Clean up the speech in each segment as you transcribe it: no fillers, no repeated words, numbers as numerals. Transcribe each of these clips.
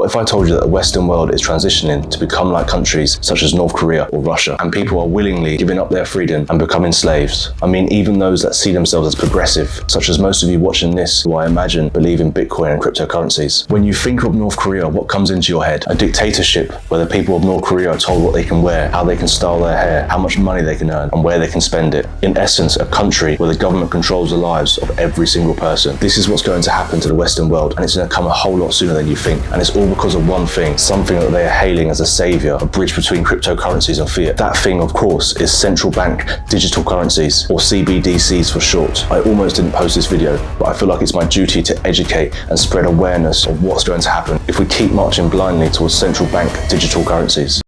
What if I told you that the Western world is transitioning to become like countries such as North Korea or Russia, and people are willingly giving up their freedom and becoming slaves? I mean, even those that see themselves as progressive, such as most of you watching this, who I imagine believe in Bitcoin and cryptocurrencies. When you think of North Korea, what comes into your head? A dictatorship where the people of North Korea are told what they can wear, how they can style their hair, how much money they can earn, and where they can spend it. In essence, a country where the government controls the lives of every single person. This is what's going to happen to the Western world, and it's going to come a whole lot sooner than you think. And it's all because of one thing, something that they are hailing as a savior, a bridge between cryptocurrencies and fiat. That thing, of course, is central bank digital currencies, or CBDCs for short. I almost didn't post this video, but I feel like it's my duty to educate and spread awareness of what's going to happen if we keep marching blindly towards central bank digital currencies.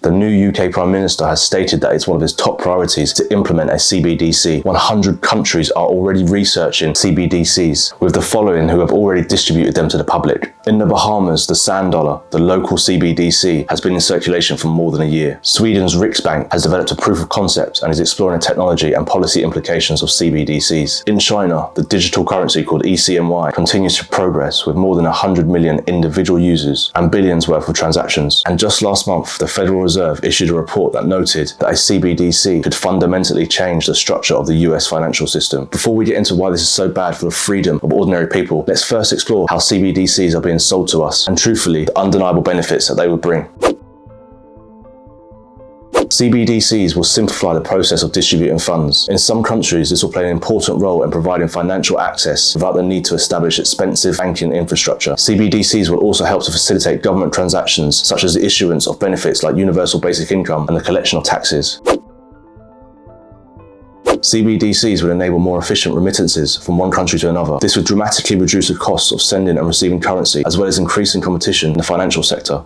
The new UK Prime Minister has stated that it's one of his top priorities to implement a CBDC. 100 countries are already researching CBDCs, with the following who have already distributed them to the public. In the Bahamas, the sand dollar, the local CBDC, has been in circulation for more than a year. Sweden's Riksbank has developed a proof of concept and is exploring the technology and policy implications of CBDCs. In China, the digital currency called ECNY continues to progress with more than 100 million individual users and billions worth of transactions. And just last month, the Federal Reserve issued a report that noted that a CBDC could fundamentally change the structure of the US financial system. Before we get into why this is so bad for the freedom of ordinary people, let's first explore how CBDCs are being sold to us, and truthfully, the undeniable benefits that they would bring. CBDCs will simplify the process of distributing funds. In some countries, this will play an important role in providing financial access without the need to establish expensive banking infrastructure. CBDCs will also help to facilitate government transactions, such as the issuance of benefits like universal basic income and the collection of taxes. CBDCs would enable more efficient remittances from one country to another. This would dramatically reduce the costs of sending and receiving currency, as well as increasing competition in the financial sector.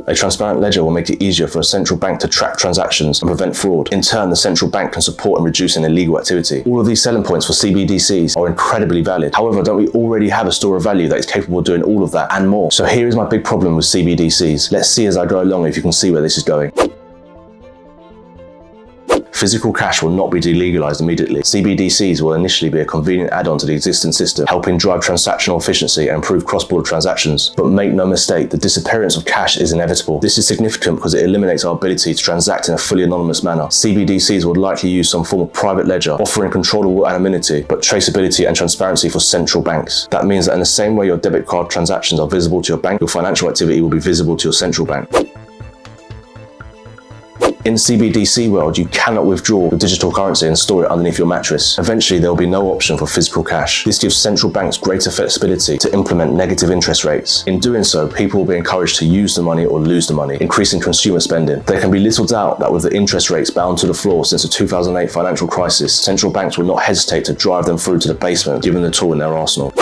A transparent ledger will make it easier for a central bank to track transactions and prevent fraud. In turn, the central bank can support in reducing illegal activity. All of these selling points for CBDCs are incredibly valid. However, don't we already have a store of value that is capable of doing all of that and more? So here is my big problem with CBDCs. Let's see as I go along if you can see where this is going. Physical cash will not be delegalized immediately. CBDCs will initially be a convenient add-on to the existing system, helping drive transactional efficiency and improve cross-border transactions. But make no mistake, the disappearance of cash is inevitable. This is significant because it eliminates our ability to transact in a fully anonymous manner. CBDCs would likely use some form of private ledger, offering controllable anonymity, but traceability and transparency for central banks. That means that in the same way your debit card transactions are visible to your bank, your financial activity will be visible to your central bank. In CBDC world, you cannot withdraw the digital currency and store it underneath your mattress. Eventually, there will be no option for physical cash. This gives central banks greater flexibility to implement negative interest rates. In doing so, people will be encouraged to use the money or lose the money, increasing consumer spending. There can be little doubt that with the interest rates bound to the floor since the 2008 financial crisis, central banks will not hesitate to drive them through to the basement, given the tool in their arsenal.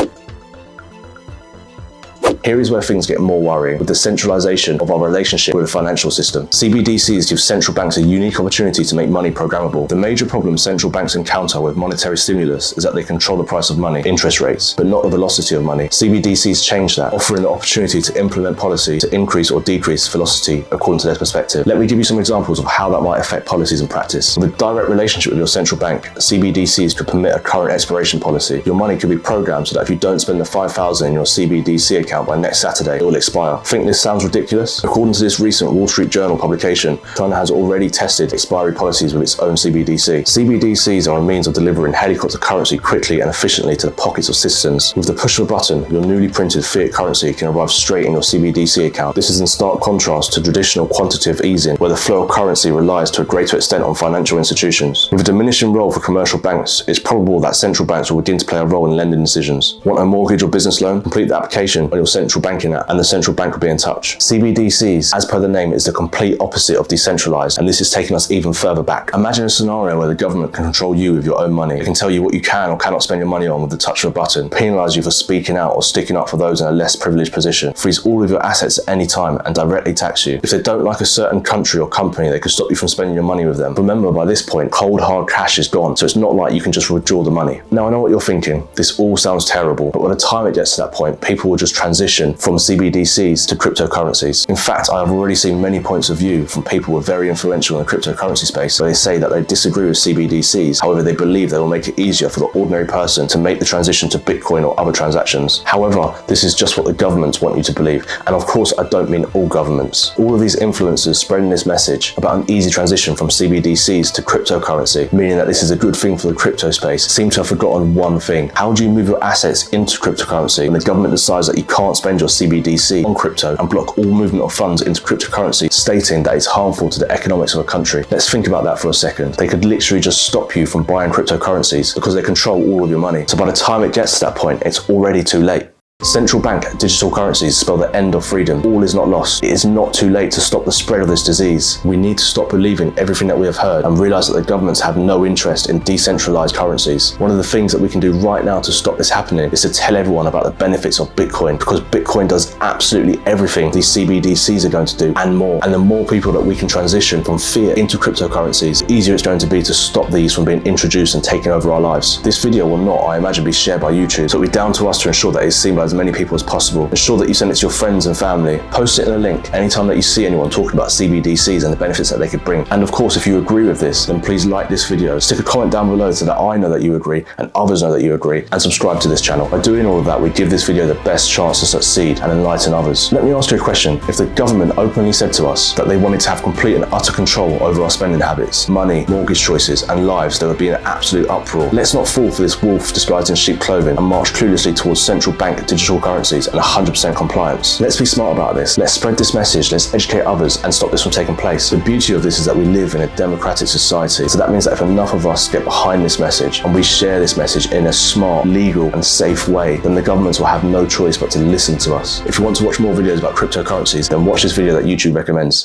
Here is where things get more worrying, with the centralization of our relationship with the financial system. CBDCs give central banks a unique opportunity to make money programmable. The major problem central banks encounter with monetary stimulus is that they control the price of money, interest rates, but not the velocity of money. CBDCs change that, offering the opportunity to implement policy to increase or decrease velocity according to their perspective. Let me give you some examples of how that might affect policies and practice. With a direct relationship with your central bank, CBDCs could permit a current expiration policy. Your money could be programmed so that if you don't spend the $5,000 in your CBDC account by next Saturday, it will expire. Think this sounds ridiculous? According to this recent Wall Street Journal publication, China has already tested expiry policies with its own CBDC. CBDCs are a means of delivering helicopter currency quickly and efficiently to the pockets of citizens. With the push of a button, your newly printed fiat currency can arrive straight in your CBDC account. This is in stark contrast to traditional quantitative easing, where the flow of currency relies to a greater extent on financial institutions. With a diminishing role for commercial banks, it's probable that central banks will begin to play a role in lending decisions. Want a mortgage or business loan? Complete the application on your central banking app and the central bank will be in touch. CBDCs, as per the name, is the complete opposite of decentralized, and this is taking us even further back. Imagine a scenario where the government can control you with your own money. It can tell you what you can or cannot spend your money on with the touch of a button, penalize you for speaking out or sticking up for those in a less privileged position, freeze all of your assets at any time and directly tax you. If they don't like a certain country or company, they could stop you from spending your money with them. Remember, by this point, cold hard cash is gone, so it's not like you can just withdraw the money. Now I know what you're thinking, this all sounds terrible, but by the time it gets to that point, people will just transition transition from CBDCs to cryptocurrencies. In fact, I have already seen many points of view from people who are very influential in the cryptocurrency space, where they say that they disagree with CBDCs. However, they believe they will make it easier for the ordinary person to make the transition to Bitcoin or other transactions. However, this is just what the governments want you to believe. And of course, I don't mean all governments. All of these influencers spreading this message about an easy transition from CBDCs to cryptocurrency, meaning that this is a good thing for the crypto space, seem to have forgotten one thing. How do you move your assets into cryptocurrency when the government decides that you can't spend your CBDC on crypto and block all movement of funds into cryptocurrency, stating that it's harmful to the economics of a country? Let's think about that for a second. They could literally just stop you from buying cryptocurrencies because they control all of your money. So by the time it gets to that point, it's already too late. Central bank digital currencies spell the end of freedom. All is not lost. It is not too late to stop the spread of this disease. We need to stop believing everything that we have heard and realize that the governments have no interest in decentralized currencies. One of the things that we can do right now to stop this happening is to tell everyone about the benefits of Bitcoin, because Bitcoin does absolutely everything these CBDCs are going to do and more. And the more people that we can transition from fiat into cryptocurrencies, the easier it's going to be to stop these from being introduced and taking over our lives. This video will not, I imagine, be shared by YouTube, so it'll be down to us to ensure that it's seen by as many people as possible. Ensure that you send it to your friends and family. Post it in a link anytime that you see anyone talking about CBDCs and the benefits that they could bring. And of course, if you agree with this, then please like this video. Stick a comment down below so that I know that you agree and others know that you agree, and subscribe to this channel. By doing all of that, we give this video the best chance to succeed and enlighten others. Let me ask you a question. If the government openly said to us that they wanted to have complete and utter control over our spending habits, money, mortgage choices, and lives, there would be an absolute uproar. Let's not fall for this wolf disguised in sheep clothing and march cluelessly towards central bank digital currencies and 100% compliance. Let's be smart about this. Let's spread this message. Let's educate others and stop this from taking place. The beauty of this is that we live in a democratic society. So that means that if enough of us get behind this message and we share this message in a smart, legal, and safe way, then the governments will have no choice but to listen to us. If you want to watch more videos about cryptocurrencies, then watch this video that YouTube recommends.